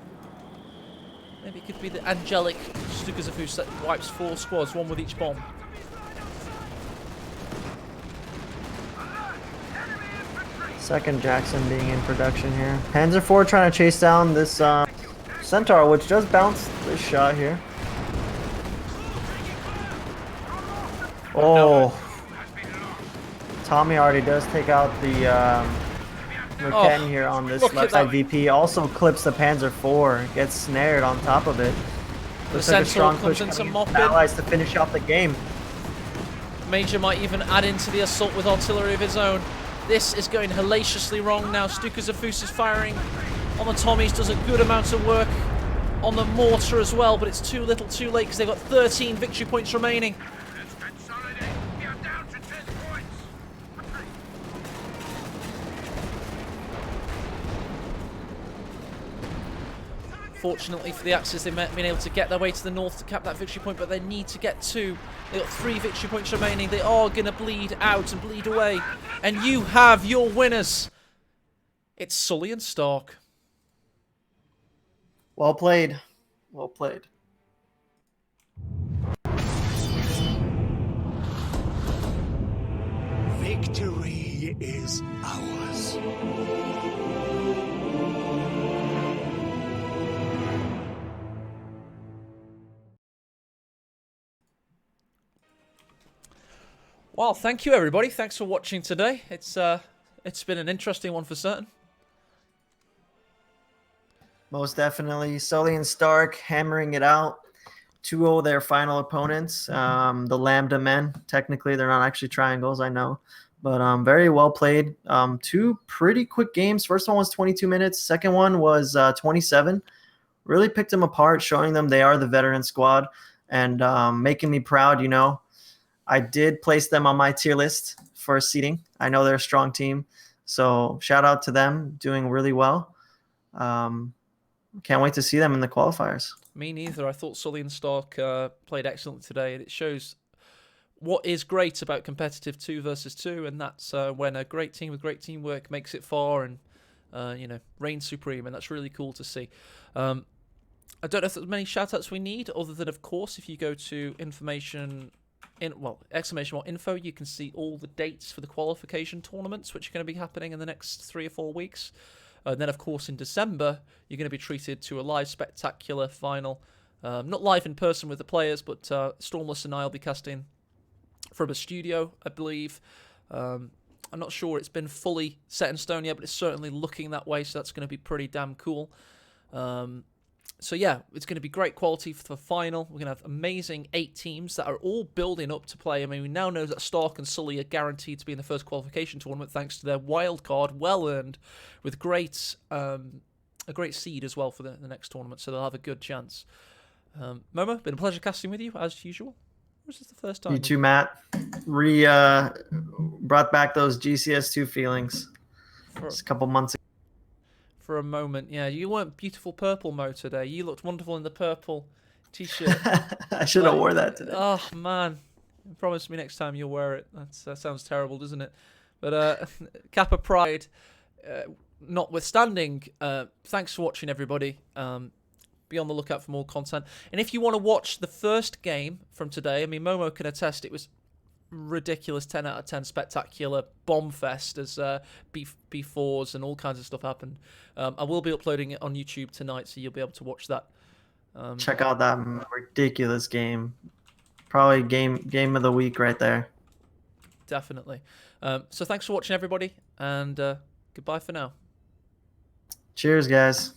Maybe it could be the angelic Stuka Zafus that wipes 4 squads, 1 with each bomb. Second Jackson being in production here. Panzer IV trying to chase down this Centaur, which does bounce this shot here. Oh. Tommy already does take out the Merken here on this left side VP. Also clips the Panzer IV. Gets snared on top of it. Looks like a strong push coming from allies to finish off the game. Major might even add into the assault with artillery of his own. This is going hellaciously wrong now. Stuka Zafus is firing on the Tommies, does a good amount of work on the mortar as well, but it's too little too late because they've got 13 victory points remaining. Fortunately for the Axis, they've been able to get their way to the north to cap that victory point, but they need to get 2. They've got 3 victory points remaining. They are going to bleed out and bleed away. And you have your winners. It's Sully and Stark. Well played. Well played. Victory is ours. Well, thank you everybody. Thanks for watching today. It's been an interesting one for certain. Most definitely. Sully and Stark hammering it out. 2-0 their final opponents. The Lambda men. Technically, they're not actually triangles, I know. But very well played. 2 pretty quick games. First one was 22 minutes. Second one was 27. Really picked them apart, showing them they are the veteran squad. And making me proud, you know. I did place them on my tier list for seeding. I know they're a strong team. So shout out to them, doing really well. Can't wait to see them in the qualifiers. Me neither. I thought Sully and Stark played excellently today. And it shows what is great about competitive 2 versus 2. And that's when a great team with great teamwork makes it far and, reigns supreme. And that's really cool to see. I don't know if there's many shout outs we need, other than, of course, if you go to information exclamation mark info, you can see all the dates for the qualification tournaments, which are going to be happening in the next 3 or 4 weeks. And then, of course, in December, you're going to be treated to a live spectacular final. Not live in person with the players, but Stormless and I will be casting from a studio, I believe. I'm not sure it's been fully set in stone yet, but it's certainly looking that way, so that's going to be pretty damn cool. So yeah, it's going to be great quality for the final. We're going to have amazing 8 teams that are all building up to play. I mean, we now know that Stark and Sully are guaranteed to be in the first qualification tournament thanks to their wild card, well earned, with a great seed as well for the next tournament, so they'll have a good chance. Momo, been a pleasure casting with you as usual. Or is this the first time? You too, Matt. Brought back those GCS2 feelings. Just a couple months ago. For a moment, yeah. You weren't beautiful purple, Mo, today. You looked wonderful in the purple t-shirt. I should have wore that today. Oh, man. Promise me next time you'll wear it. That sounds terrible, doesn't it? But Kappa Pride, notwithstanding, thanks for watching, everybody. Be on the lookout for more content. And if you want to watch the first game from today, I mean, Momo can attest it was ridiculous 10 out of 10 spectacular bomb fest as B4s and all kinds of stuff happened. I will be uploading it on YouTube tonight, so you'll be able to watch that. Check out that ridiculous game. Probably game of the week right there. Definitely. So thanks for watching, everybody, and goodbye for now. Cheers, guys.